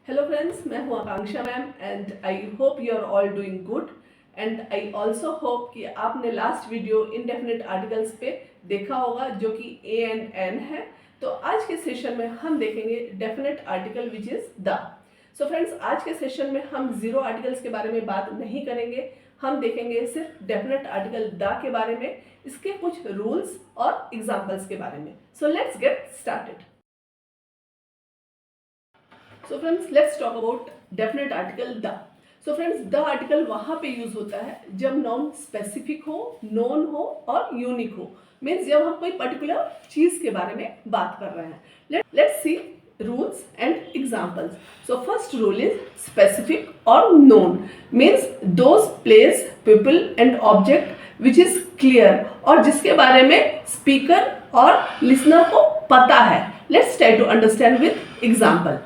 Hello friends, मैं हूँ Akanksha ma'am and I hope you are all doing good and I also hope कि आपने last video indefinite articles पे देखा होगा जो कि ए एंड एन है। तो आज के सेशन में हम देखेंगे definite article which is the. So friends, आज के सेशन में हम जीरो आर्टिकल्स के बारे में बात नहीं करेंगे, हम देखेंगे सिर्फ डेफिनेट आर्टिकल द के बारे में, इसके कुछ रूल्स और एग्जाम्पल्स के बारे में। So let's get started. So friends, let's talk about definite article the. So friends, the article वहाँ पे यूज होता है जब नाउन स्पेसिफिक हो, नोन हो और यूनिक हो। मीन्स जब हम कोई पर्टिकुलर चीज के बारे में बात कर रहे हैं। Let's see rules and examples. So first rule is specific or known. Means those place, people and object which is clear और जिसके बारे में स्पीकर और लिसनर को पता है। Let's try to understand with example.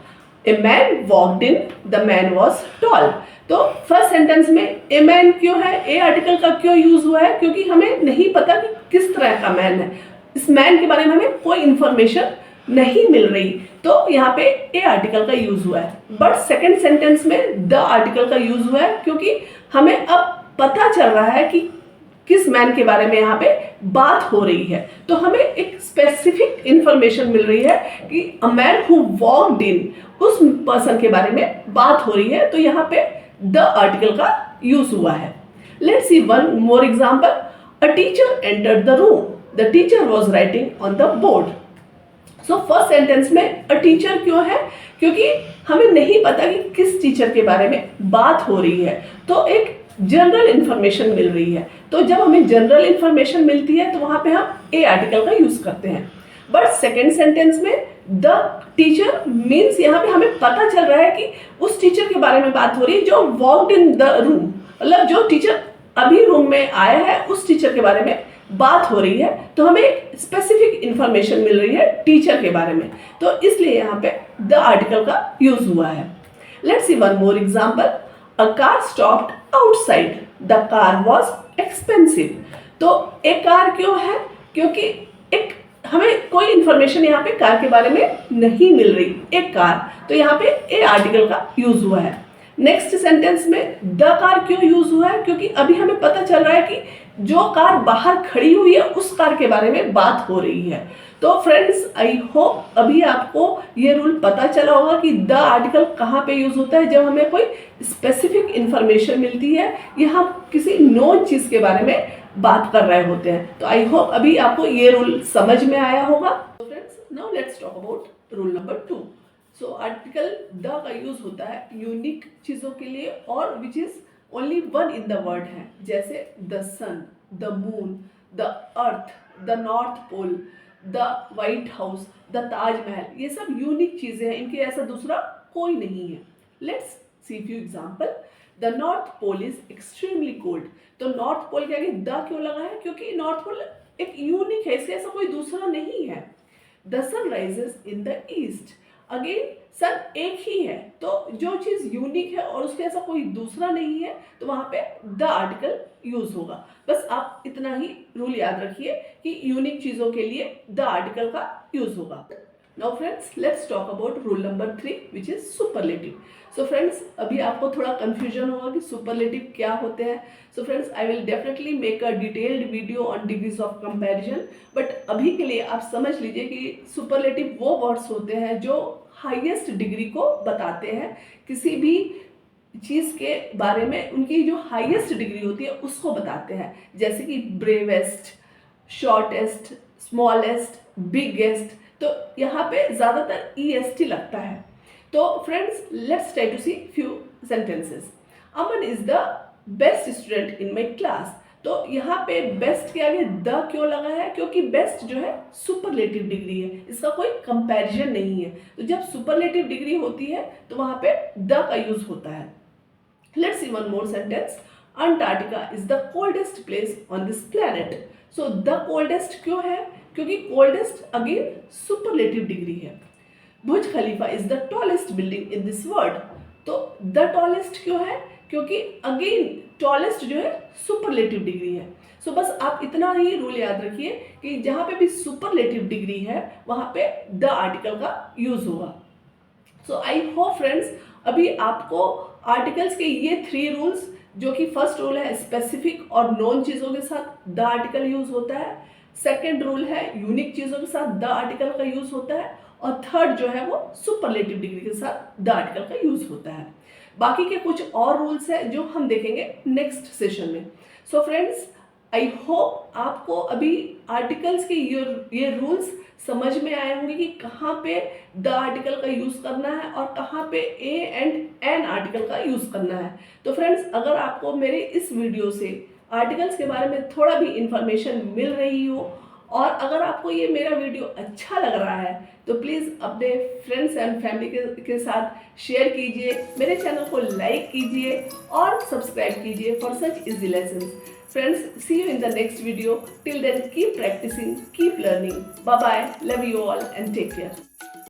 A man walked in, the man was tall. तो first sentence में ए मैन क्यों है, ए आर्टिकल का क्यों यूज हुआ है? क्योंकि हमें नहीं पता कि किस तरह का मैन है, इस मैन के बारे में हमें कोई इंफॉर्मेशन नहीं मिल रही, तो यहाँ पे ए आर्टिकल का यूज हुआ है। बट सेकंड सेंटेंस में द आर्टिकल का यूज हुआ है क्योंकि हमें अब पता चल रहा है कि किस मैन के बारे में यहाँ पे बात हो रही है। तो हमें एक स्पेसिफिक इंफॉर्मेशन मिल रही है कि a man who walked in, उस पर्सन के बारे में बात हो रही है, तो यहाँ पे द आर्टिकल का यूज हुआ है। Let's see one more example. A teacher entered the room, the teacher was writing on the board. So first sentence में अ टीचर क्यों है? क्योंकि हमें नहीं पता कि किस टीचर के बारे में बात हो रही है, तो एक जनरल इंफॉर्मेशन मिल रही है। तो जब हमें जनरल इंफॉर्मेशन मिलती है तो वहां पे हम ए आर्टिकल का यूज करते हैं। बट सेकेंड सेंटेंस में द टीचर मीन्स यहाँ पे हमें पता चल रहा है कि उस टीचर के बारे में बात हो रही है जो वॉक्ड इन द रूम, मतलब जो टीचर अभी रूम में आया है उस टीचर के बारे में बात हो रही है, तो हमें एक स्पेसिफिक इंफॉर्मेशन मिल रही है टीचर के बारे में, तो इसलिए यहाँ पे द आर्टिकल का यूज हुआ है। Let's see one more example. A car stopped outside, the car was expensive. तो एक कार क्यों है? क्योंकि एक हमें कोई इंफॉर्मेशन यहाँ पे कार के बारे में नहीं मिल रही, एक कार, तो यहाँ पे ए आर्टिकल का यूज हुआ है। नेक्स्ट सेंटेंस में द कार क्यों यूज हुआ है? क्योंकि अभी हमें पता चल रहा है कि जो कार बाहर खड़ी हुई है उस कार के बारे में बात हो रही है। तो फ्रेंड्स, आई होप अभी आपको ये रूल पता चला होगा कि द आर्टिकल कहाँ पे यूज होता है जब हमें कोई स्पेसिफिक इंफॉर्मेशन मिलती है या हम किसी नोन चीज के बारे में बात कर रहे होते हैं। तो आई होप अभी आपको ये रूल समझ में आया होगा। तो friends, now let's talk about rule number 2। So article the का यूज होता है यूनिक चीजों के लिए और which is only one in the word है, जैसे the sun, the moon, the earth, the north pole, the white house, the Taj Mahal. ये सब यूनिक चीजें हैं, इनके ऐसा दूसरा कोई नहीं है। Let's see few example. The north pole is extremely cold. तो नॉर्थ पोल के आगे द क्यों लगा है? क्योंकि नॉर्थ पोल एक यूनिक है, इसके ऐसा कोई दूसरा नहीं है। The sun rises in the east. Again sun एक ही है, तो जो चीज यूनिक है और उसके ऐसा कोई दूसरा नहीं है, तो वहां पे द आर्टिकल यूज होगा। बस आप इतना ही रूल याद रखिए कि यूनिक चीजों के लिए द आर्टिकल का यूज होगा। Now friends, let's talk about rule number 3 which is superlative. So friends, अभी आपको थोड़ा कंफ्यूजन होगा कि सुपरलेटिव क्या होते हैं। So friends, I will definitely make a detailed video on degrees of comparison, but अभी के लिए आप समझ लीजिए कि सुपरलेटिव वो वर्ड्स होते हैं जो हाईएस्ट डिग्री को बताते हैं, किसी भी चीज के बारे में उनकी जो हाईएस्ट डिग्री होती है उसको बताते हैं, जैसे कि ब्रेवेस्ट, शॉर्टेस्ट, स्मॉलेस्ट, बिगेस्ट। तो यहाँ पे ज्यादातर EST लगता है। तो friends, let's try to see few sentences. Aman is the best student in my class. तो यहाँ पे बेस्ट के आगे द क्यों लगा है? क्योंकि बेस्ट जो है सुपरलेटिव डिग्री है, इसका कोई कंपैरिजन नहीं है। तो जब सुपरलेटिव डिग्री होती है तो वहां पे द का यूज होता है। Let's see one more sentence. Antarctica is the coldest place on this planet. So the coldest क्यों है? क्योंकि कोल्डेस्ट अगेन सुपरलेटिव डिग्री है। Burj Khalifa is the tallest building in this world. तो the tallest क्यों है? क्योंकि again tallest जो है सुपरलेटिव डिग्री है। सो बस आप इतना ही रूल याद रखिए कि जहां पे भी सुपरलेटिव डिग्री है वहां पे द आर्टिकल का यूज होगा। सो आई होप फ्रेंड्स अभी आपको आर्टिकल्स के ये 3 रूल्स, जो कि फर्स्ट रूल है स्पेसिफिक और नॉन चीज़ों के साथ द आर्टिकल यूज होता है, सेकेंड रूल है यूनिक चीज़ों के साथ द आर्टिकल का यूज होता है, और थर्ड जो है वो सुपरलेटिव डिग्री के साथ द आर्टिकल का यूज होता है। बाकी के कुछ और रूल्स हैं जो हम देखेंगे नेक्स्ट सेशन में। सो फ्रेंड्स, आई होप आपको अभी आर्टिकल्स के ये रूल्स समझ में आए होंगे कि कहाँ पे द आर्टिकल का यूज़ करना है और कहाँ पे ए एंड एन आर्टिकल का यूज़ करना है। तो फ्रेंड्स, अगर आपको मेरे इस वीडियो से आर्टिकल्स के बारे में थोड़ा भी इंफॉर्मेशन मिल रही हो और अगर आपको ये मेरा वीडियो अच्छा लग रहा है तो प्लीज़ अपने फ्रेंड्स एंड फैमिली के साथ शेयर कीजिए, मेरे चैनल को लाइक कीजिए और सब्सक्राइब कीजिए for such easy lessons. Friends, see you in the next video. Till then, keep practicing, keep learning. Bye bye. Love you all and take care.